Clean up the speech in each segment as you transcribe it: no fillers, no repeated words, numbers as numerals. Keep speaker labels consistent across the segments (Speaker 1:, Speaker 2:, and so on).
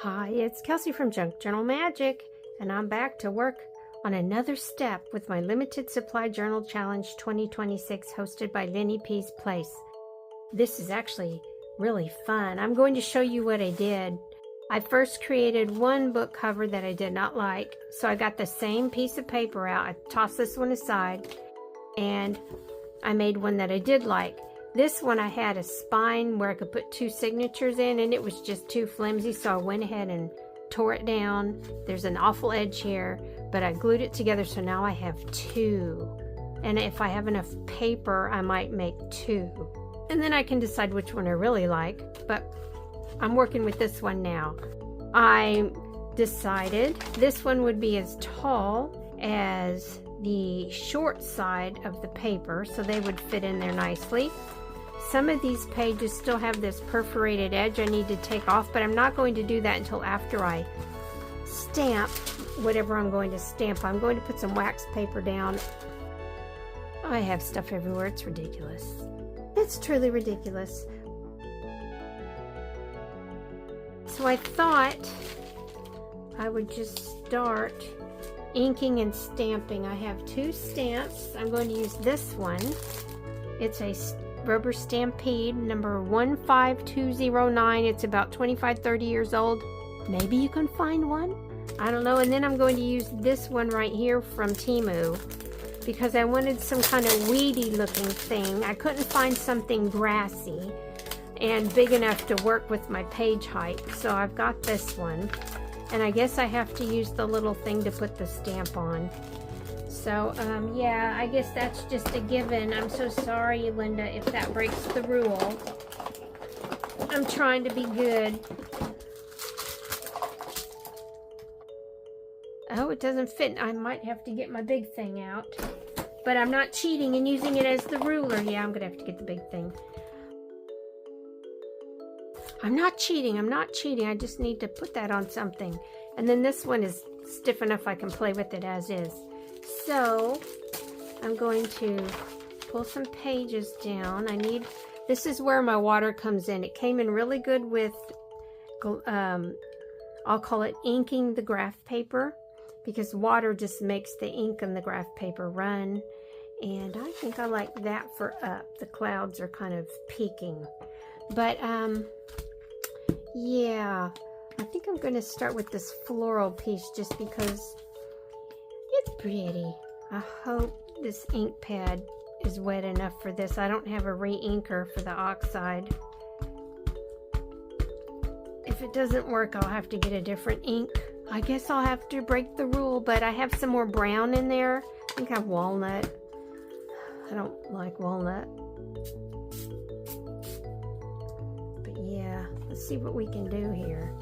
Speaker 1: Hi, it's Kelsey from Junk Journal Magic, and I'm back to work on another step with my Limited Supply Journal Challenge 2026 hosted by Lenny P's Place. This is actually really fun. I'm going to show you what I did. I first created one book cover that I did not like, so I got the same piece of paper out. I tossed this one aside, and I made one that I did like. This one I had a spine where I could put two signatures in, and it was just too flimsy, so I went ahead and tore it down. There's an awful edge here, but I glued it together, so now I have two. And if I have enough paper, I might make two. And then I can decide which one I really like, but I'm working with this one now. I decided this one would be as tall as the short side of the paper, so they would fit in there nicely. Some of these pages still have this perforated edge I need to take off, but I'm not going to do that until after I stamp whatever I'm going to stamp. I'm going to put some wax paper down. I have stuff everywhere. It's ridiculous. It's truly ridiculous. So I thought I would just start inking and stamping. I have two stamps. I'm going to use this one. It's a Rubber Stampede number 15209. It's about 25-30 years old. Maybe you can find one. I don't know. And then I'm going to use this one right here from Temu because I wanted some kind of weedy looking thing. I couldn't find something grassy and big enough to work with my page height. So I've got this one. And I guess I have to use the little thing to put the stamp on. So, yeah, I guess that's just a given. I'm so sorry, Linda, if that breaks the rule. I'm trying to be good. Oh, it doesn't fit. I might have to get my big thing out. But I'm not cheating and using it as the ruler. Yeah, I'm going to have to get the big thing. I'm not cheating. I'm not cheating. I just need to put that on something. And then this one is stiff enough I can play with it as is. So I'm going to pull some pages down. This is where my water comes in. It came in really good with, I'll call it inking the graph paper, because water just makes the ink in the graph paper run. And I think I like that for up. The clouds are kind of peaking. But, yeah, I think I'm going to start with this floral piece just because it's pretty. I hope this ink pad is wet enough for this. I don't have a re-inker for the oxide. If it doesn't work, I'll have to get a different ink. I guess I'll have to break the rule, but I have some more brown in there. I think I have walnut. I don't like walnut. But yeah, let's see what we can do here.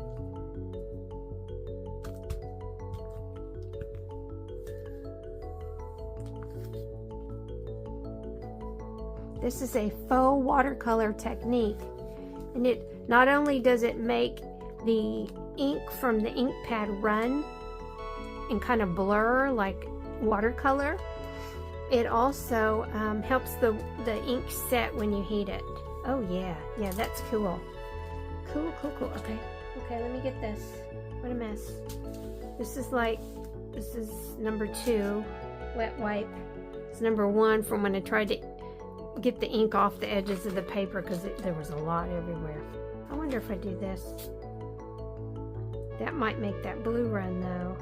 Speaker 1: This is a faux watercolor technique, and it not only does it make the ink from the ink pad run and kind of blur like watercolor, it also helps the ink set when you heat it. Oh yeah, that's cool. Cool. Okay, let me get this. What a mess. This is number 2, wet wipe. It's number 1 from when I tried to get the ink off the edges of the paper because there was a lot everywhere. I wonder if I do this. That might make that blue run though.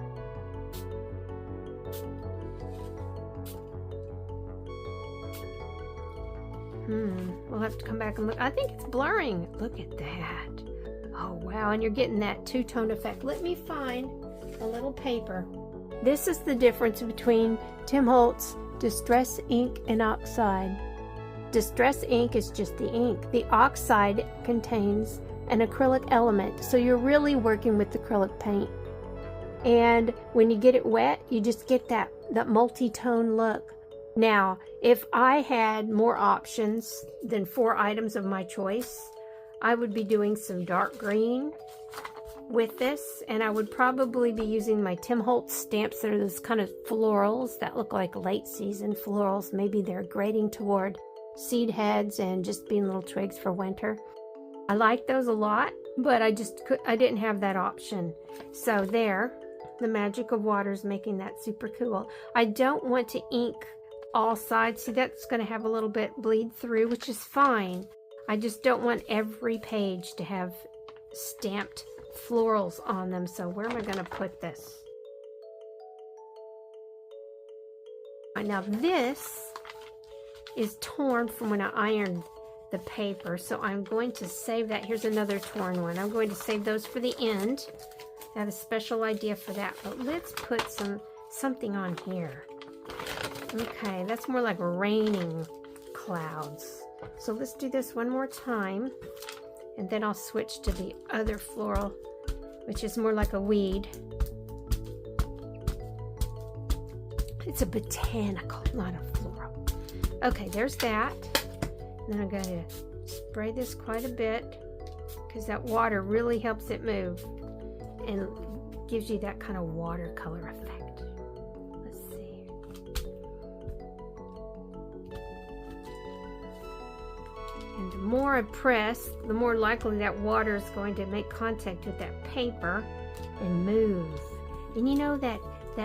Speaker 1: We'll have to come back and look. I think it's blurring. Look at that. Oh wow, and you're getting that two-tone effect. Let me find a little paper. This is the difference between Tim Holtz Distress Ink and Oxide. Distress ink is just the ink. The oxide contains an acrylic element, so you're really working with acrylic paint. And when you get it wet, you just get that multi-tone look. Now, if I had more options than 4 items of my choice, I would be doing some dark green with this, and I would probably be using my Tim Holtz stamps that are those kind of florals that look like late season florals. Maybe they're grading toward seed heads and just being little twigs for winter. I like those a lot, but I didn't have that option. So there, the magic of water is making that super cool. I don't want to ink all sides. See, that's going to have a little bit bleed through, which is fine. I just don't want every page to have stamped florals on them. So where am I going to put this? Now this is torn from when I ironed the paper, so I'm going to save that. Here's another torn one. I'm going to save those for the end. I have a special idea for that, but let's put something on here. Okay, that's more like raining clouds. So let's do this one more time, and then I'll switch to the other floral, which is more like a weed. It's a botanical, not a floral. Okay, there's that. And then I'm going to spray this quite a bit because that water really helps it move and gives you that kind of watercolor effect. Let's see. And the more I press, the more likely that water is going to make contact with that paper and move. And you know that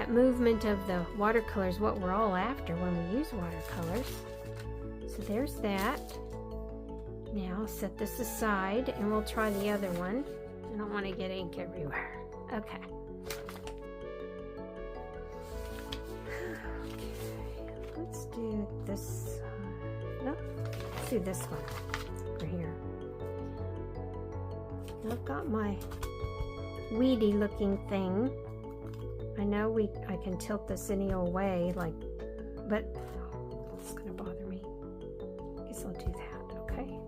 Speaker 1: movement of the watercolor is what we're all after when we use watercolors. So there's that. Now I'll set this aside and we'll try the other one. I don't want to get ink everywhere. Okay. Let's do this. No, let's do this one over here. I've got my weedy looking thing. I know I can tilt this any old way, but it's gonna bother me. Guess I'll do that, okay?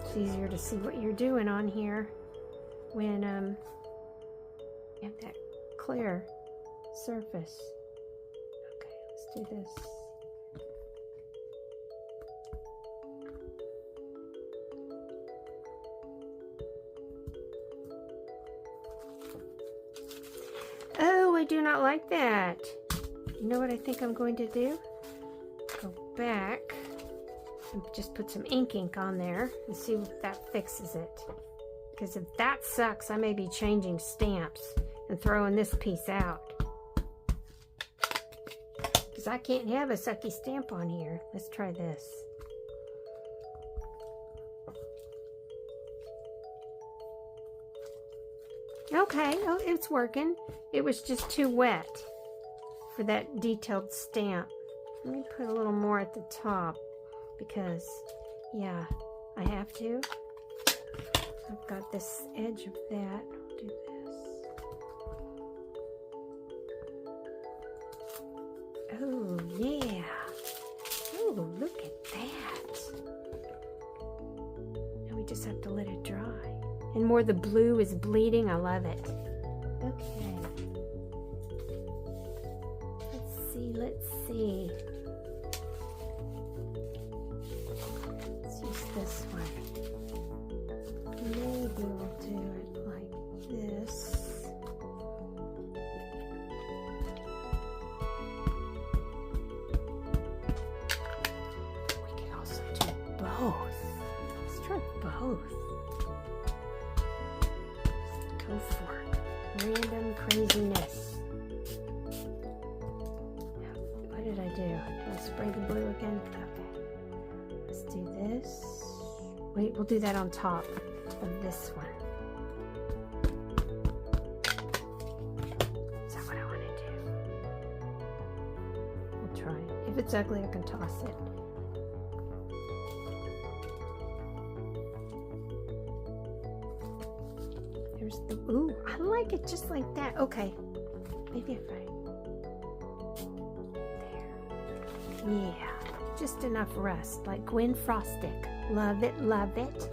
Speaker 1: It's easier to see what you're doing on here when you have that clear surface. Do this. Oh, I do not like that. You know what I think I'm going to do? Go back and just put some ink on there and see if that fixes it. Because if that sucks, I may be changing stamps and throwing this piece out. I can't have a sucky stamp on here. Let's try this. Okay, oh, it's working. It was just too wet for that detailed stamp. Let me put a little more at the top because, yeah, I have to. I've got this edge of that. I'll do this. Oh, yeah. Oh, look at that. Now we just have to let it dry. And more the blue is bleeding. I love it. Okay. Let's see. Let's use this one. Maybe we'll do it like this. Let's try both. Just go for it. Random craziness. What did I do? Did I spray the blue again? Okay. Let's do this. Wait, we'll do that on top of this one. Is that what I want to do? We'll try it. If it's ugly, I can toss it. There's the, ooh, I like it just like that. Okay, maybe if I, there, yeah, just enough rust, like Gwen Frostic. Love it, love it.